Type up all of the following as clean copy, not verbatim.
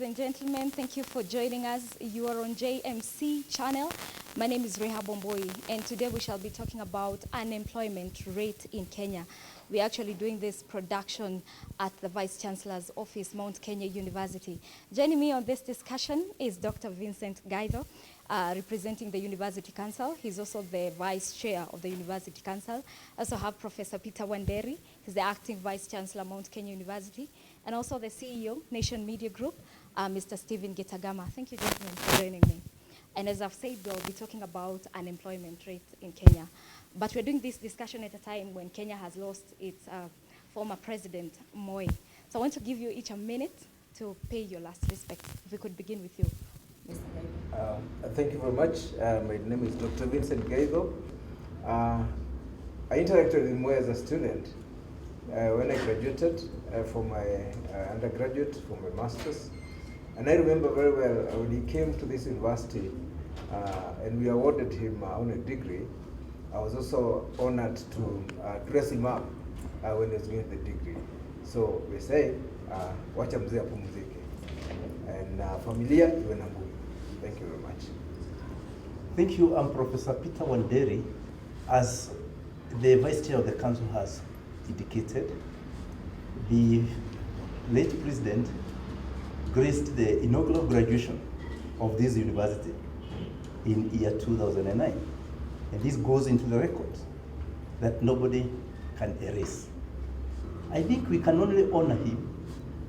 ladies and gentlemen. Thank you for joining us. You are on JMC channel. My name is Rahab Wambui, and today we shall be talking about unemployment rate in Kenya. We're actually doing this production at the Vice Chancellor's office, Mount Kenya University. Joining me on this discussion is Dr. Vincent Gaitho, representing the University Council. He's also the Vice Chair of the University Council. I also have Professor Prof Wanderi. He's the Acting Vice Chancellor, Mount Kenya University, and also the CEO, Nation Media Group, Mr.Stephen Gitagama. Thank you, gentlemen, for joining me. And as I've said, we'll be talking about unemployment rate in Kenya. But we're doing this discussion at a time when Kenya has lost its former president, Moi. So I want to give you each a minute to pay your last respect. If we could begin with you, Mr. Gaitho. Thank you very much. My name is Dr. Vincent Gaitho. I interacted with Moi as a student when I graduated from my undergraduate, from my master's. And I remember very well when he came to this university and we awarded him on a degree. I was also honored to dress him up when he was getting the degree. So we say, wacha mzee apumzike. And familia iwe na nguvu. Thank you very much. Thank you, Professor Prof Wanderi. As the Vice Chair of the Council has indicated, the late President graced the inaugural graduation of this university in year 2009. And this goes into the records that nobody can erase. I think we can only honor him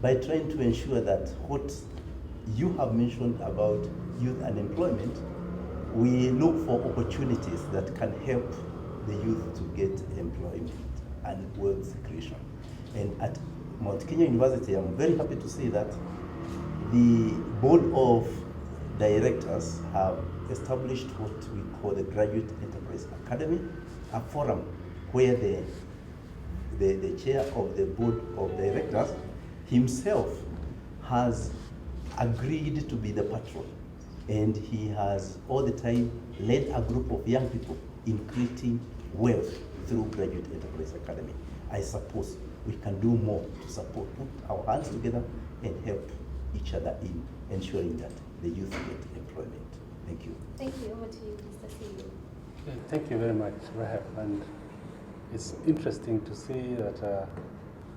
by trying to ensure that what you have mentioned about youth unemployment, we look for opportunities that can help the youth to get employment and wealth creation. And at Mount Kenya University, I'm very happy to say that the Board of Directors have established what we call the Graduate Enterprise Academy, a forum where the chair of the Board of Directors himself has agreed to be the patron. And he has all the time led a group of young people in creating wealth through Graduate Enterprise Academy. I suppose we can do more to support, put our hands together and help each other in ensuring that the youth get employment. Thank you. Thank you. Over to you, Mr. CEO. Thank you very much, Rahab. And it's interesting to see that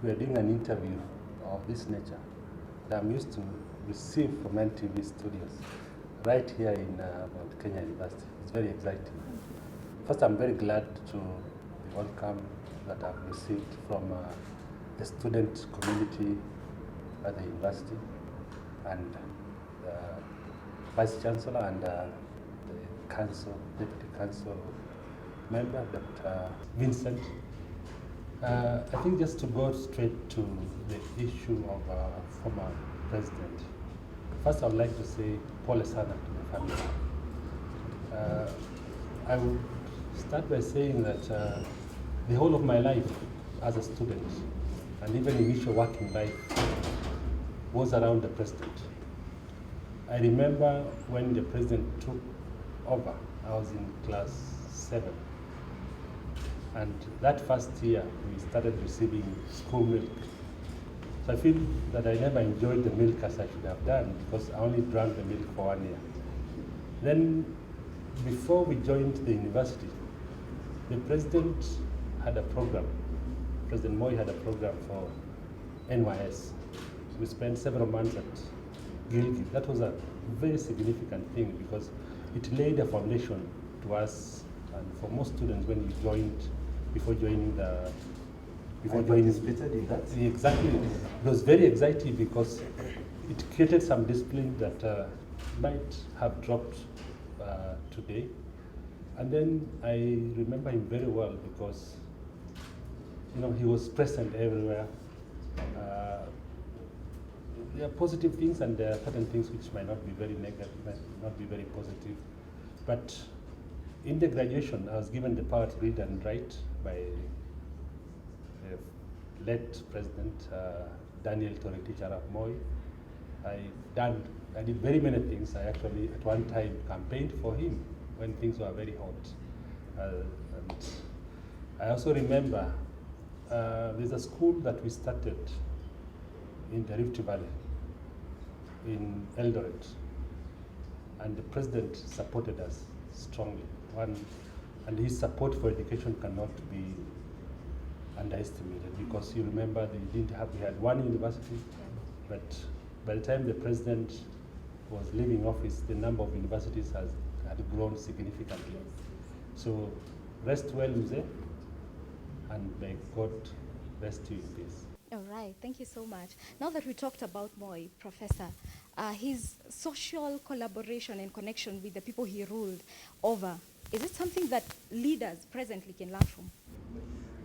we are doing an interview of this nature that I'm used to receive from NTV studios right here in Mount Kenya University. It's very exciting. First, I'm very glad to the welcome that I've received from the student community at the university and the Vice Chancellor and the Council, Deputy Council Member, Dr. Vincent. I think just to go straight to the issue of former president, first I would like to say pole sana to the family. I would start by saying that the whole of my life as a student and even initial working life was around the president. I remember when the president took over, I was in class 7. And that first year, we started receiving school milk. So I feel that I never enjoyed the milk as I should have done because I only drank the milk for 1 year. Then, before we joined the university, the president had a program. President Moi had a program for NYS. We spent several months at Gilgit. That was a very significant thing because it laid a foundation to us and for most students when we joined, before joining the... participated in that? Exactly. It was very exciting because it created some discipline that might have dropped today. And then I remember him very well because, you know, he was present everywhere. There are positive things and there are certain things which might not be very negative, might not be very positive. But in the graduation, I was given the power to read and write by the late President Daniel Torotich Arap Moi. I did very many things. I actually, at one time, campaigned for him when things were very hot. And I also remember there's a school that we started in the Rift Valley. in Eldoret, and the president supported us strongly. And his support for education cannot be underestimated, because you remember we had one university, but by the time the president was leaving office, the number of universities had grown significantly. So rest well, Mzee, and may God rest you in peace. All right, thank you so much. Now that we talked about Moi, Professor, his social collaboration and connection with the people he ruled over, is it something that leaders presently can learn from?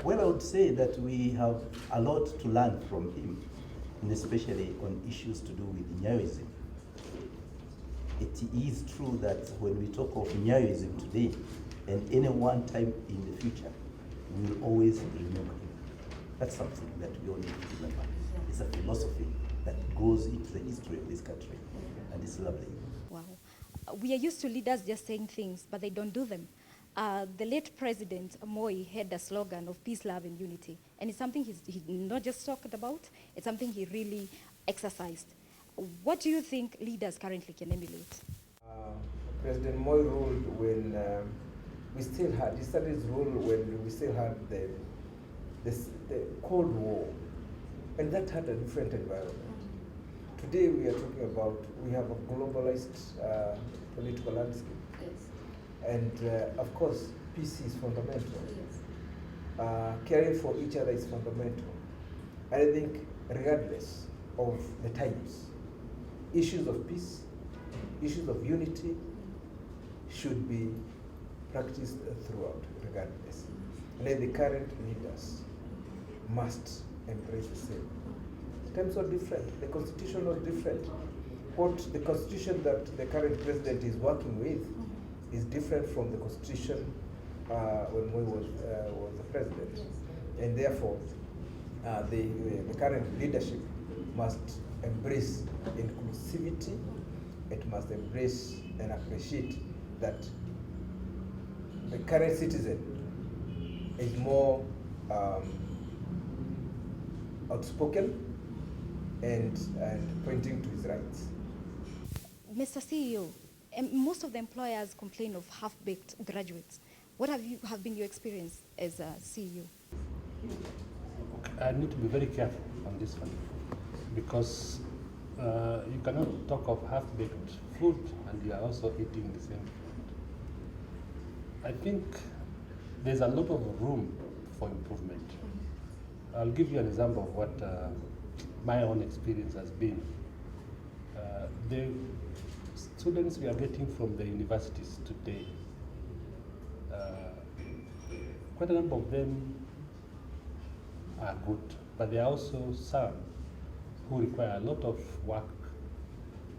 Well, I would say that we have a lot to learn from him, and especially on issues to do with Nyaoism. It is true that when we talk of Nyaoism today, and any one time in the future, we will always remember him. That's something that we all need to remember. It's a philosophy that goes into the history of this country, and it's lovely. Wow. We are used to leaders just saying things, but they don't do them. The late President Moi had a slogan of peace, love, and unity. And it's something he not just talked about, it's something he really exercised. What do you think leaders currently can emulate? President Moi ruled when we still had, he started his rule when we still had the Cold War, and that had a different environment. Today we are talking about, we have a globalized political landscape. And of course, peace is fundamental. Caring for each other is fundamental. And I think regardless of the times, issues of peace, issues of unity should be practiced throughout, regardless. And then the current leaders must embrace the same. The times are different, the constitution is different. What the constitution that the current president is working with is different from the constitution when Moi was the president. Yes. And therefore, the current leadership must embrace inclusivity. It must embrace and appreciate that the current citizen is more outspoken and pointing to his rights. Mr. CEO, most of the employers complain of half-baked graduates. What have been your experience as a CEO? I need to be very careful on this one, because you cannot talk of half-baked food and you are also eating the same food. I think there's a lot of room for improvement. I'll give you an example of what my own experience has been. The students we are getting from the universities today, quite a number of them are good, but there are also some who require a lot of work.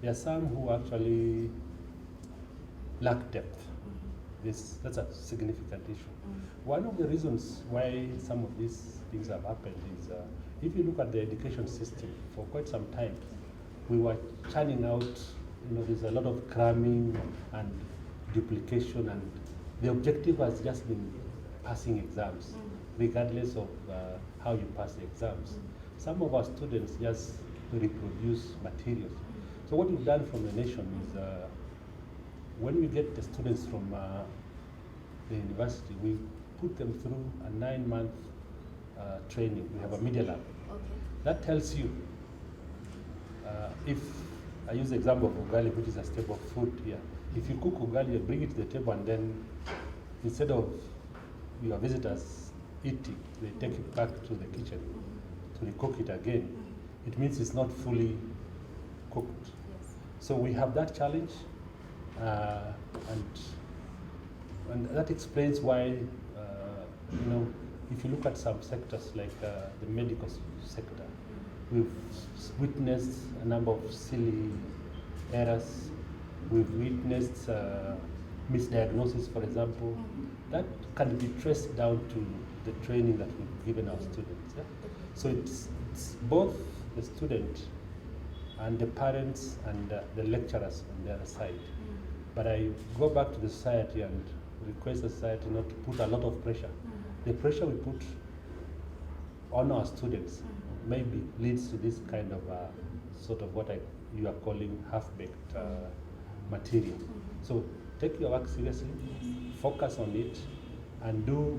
There are some who actually lack depth. That's a significant issue. One of the reasons why some of these things have happened is, if you look at the education system, for quite some time, we were churning out, there's a lot of cramming and duplication, and the objective has just been passing exams, regardless of how you pass the exams. Some of our students just reproduce materials. So what we've done from the nation is, when we get the students from the university, we put them through a 9-month training. We have a media lab. Okay. That tells you, if I use the example of ugali, which is a staple food here. If you cook ugali, you bring it to the table, and then instead of your visitors eating, they take it back to the kitchen to recook it again. It means it's not fully cooked. Yes. So we have that challenge, and that explains why, if you look at some sectors like the medical sector, we've witnessed a number of silly errors. We've witnessed misdiagnosis, for example. That can be traced down to the training that we've given our students. Yeah? So it's both the student and the parents and the lecturers on the other side. But I go back to the society and request the society not to put a lot of pressure. The pressure we put on our students maybe leads to this kind of sort of what you are calling half-baked material. So take your work seriously, focus on it, and do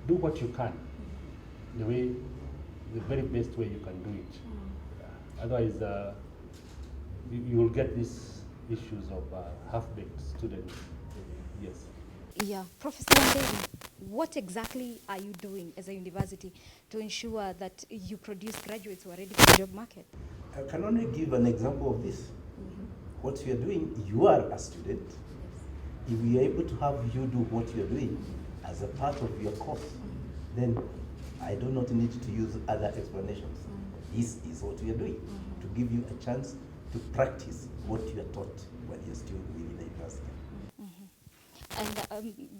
what you can, the very best way you can do it. Otherwise, you will get these issues of half-baked students. Yes. Yeah, Professor Wanderi, what exactly are you doing as a university to ensure that you produce graduates who are ready for the job market? I can only give an example of this. What you are doing, you are a student. If we are able to have you do what you are doing as a part of your course, then I do not need to use other explanations. This is what we are doing, to give you a chance to practice what you are taught when you're still within the university. And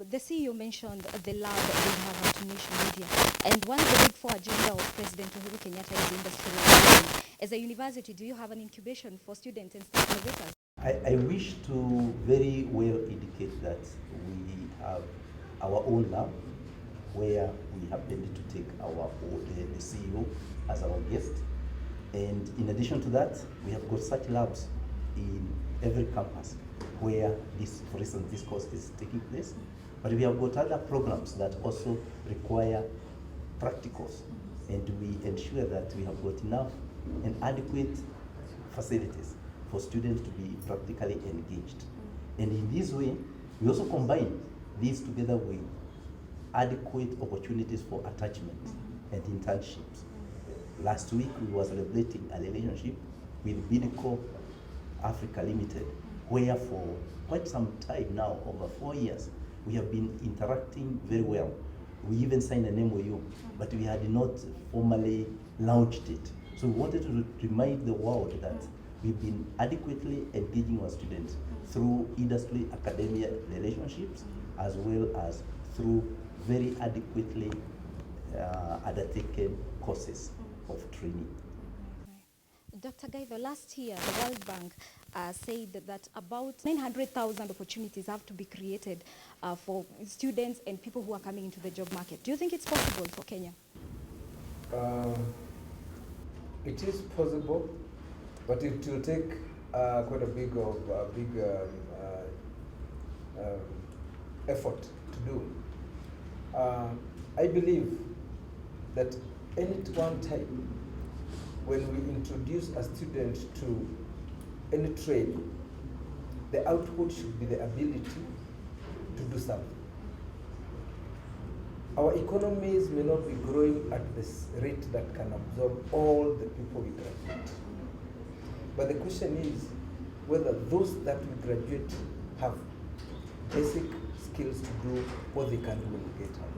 the CEO mentioned the lab that we have at NationMedia. And one of the big four agenda of President Uhuru Kenyatta is industrialization. As a university, do you have an incubation for students and staff innovators? I wish to very well indicate that we have our own lab where we happen to take the CEO as our guest. And in addition to that, we have got such labs in every campus where this, for instance, this course is taking place. But we have got other programs that also require practicals, and we ensure that we have got enough and adequate facilities for students to be practically engaged. And in this way, we also combine these together with adequate opportunities for attachment and internships. Last week, we were celebrating a relationship with Bidco Africa Limited, where for quite some time now, over 4 years, we have been interacting very well. We even signed an MOU, but we had not formally launched it. So we wanted to remind the world that we've been adequately engaging our students through industry academia relationships, as well as through very adequately undertaken courses of training. Dr. Gaitho, last year, the World Bank said that about 900,000 opportunities have to be created for students and people who are coming into the job market. Do you think it's possible for Kenya? It is possible, but it will take quite a big effort to do. I believe that any one time when we introduce a student to any trade, the output should be the ability to do something. Our economies may not be growing at this rate that can absorb all the people we graduate. But the question is whether those that we graduate have basic skills to do what they can do when they get out.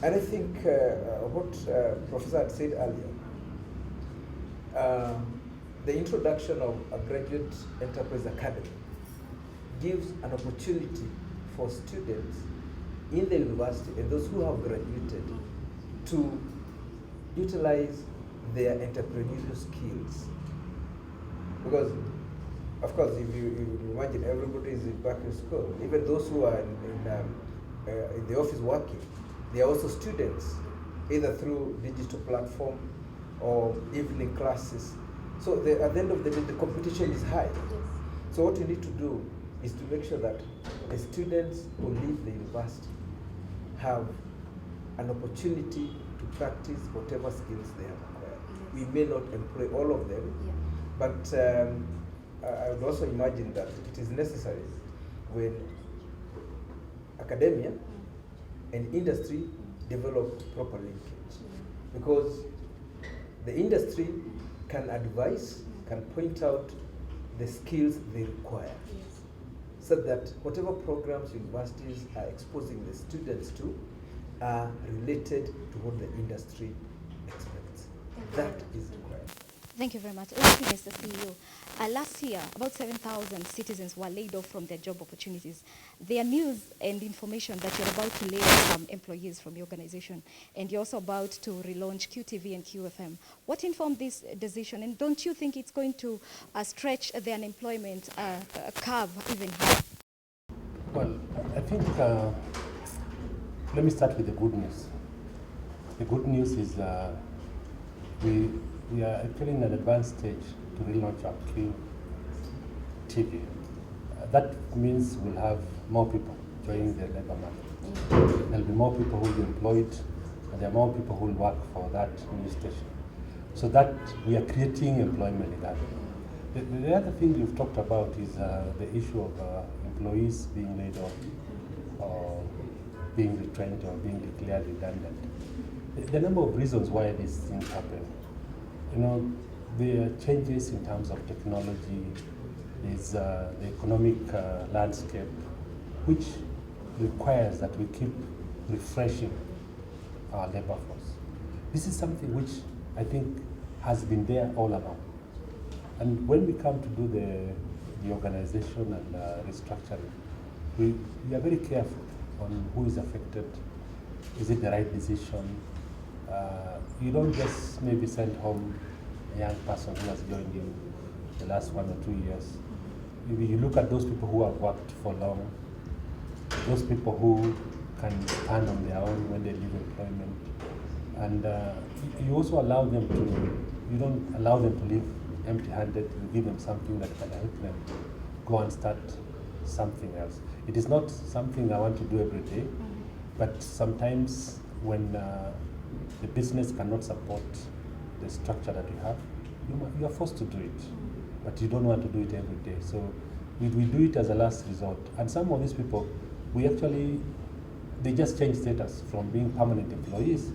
And I think what Professor had said earlier, the introduction of a graduate enterprise academy gives an opportunity for students in the university and those who have graduated to utilize their entrepreneurial skills. Because, of course, if you imagine everybody is back in school, even those who are in the office working, they are also students, either through digital platform or evening classes. So at the end of the day, the competition is high. Yes. So what you need to do is to make sure that the students who leave the university have an opportunity to practice whatever skills they have acquired. Yes. We may not employ all of them, but I would also imagine that it is necessary when academia and industry develop proper linkage. Because the industry can advise, can point out the skills they require, so that whatever programs universities are exposing the students to are related to what the industry expects. That is required. Thank you very much. Lastly, Mr. CEO, last year, about 7,000 citizens were laid off from their job opportunities. There are news and information that you're about to lay off some employees from your organization, and you're also about to relaunch QTV and QFM. What informed this decision, and don't you think it's going to stretch the unemployment curve even higher? Well, I think, let me start with the good news. The good news is we are actually in an advanced stage to relaunch our QTV. That means we'll have more people joining the labor market. There'll be more people who will be employed, and there are more people who will work for that new station. So that we are creating employment in that. The other thing you've talked about is the issue of employees being laid off or being retrenched or being declared redundant. The number of reasons why these things happen. You know, there are changes in terms of technology, there's the economic landscape, which requires that we keep refreshing our labor force. This is something which I think has been there all along. And when we come to do the organization and restructuring, we are very careful on who is affected. Is it the right decision? You don't just maybe send home a young person who has joined you the last 1 or 2 years. Maybe you look at those people who have worked for long, those people who can stand on their own when they leave employment. And you also allow them to, you don't allow them to leave empty-handed. You give them something that can help them go and start something else. It is not something I want to do every day, but sometimes when the business cannot support the structure that you have, you are forced to do it, but you don't want to do it every day. So we do it as a last resort. And some of these people, they just change status from being permanent employees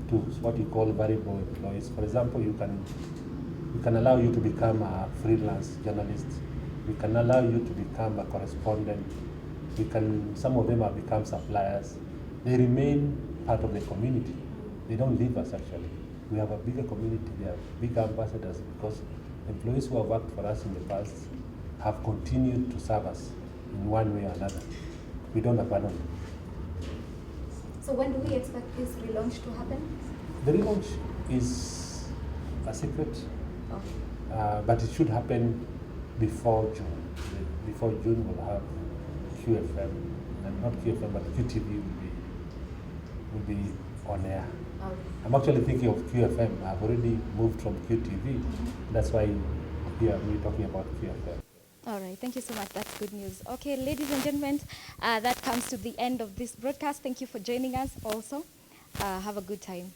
to what you call variable employees. For example, we can allow you to become a freelance journalist. We can allow you to become a correspondent. Some of them have become suppliers. They remain part of the community. They don't leave us actually. We have a bigger community. They are big ambassadors because employees who have worked for us in the past have continued to serve us in one way or another. We don't abandon them. So when do we expect this relaunch to happen? The relaunch is a secret, but it should happen before June. Before June, we'll have QFM, and not QFM, but QTV will be on air. Okay. I'm actually thinking of QFM. I've already moved from QTV. That's why here we're talking about QFM. All right, thank you so much. That's good news. Okay, ladies and gentlemen, that comes to the end of this broadcast. Thank you for joining us also. Have a good time.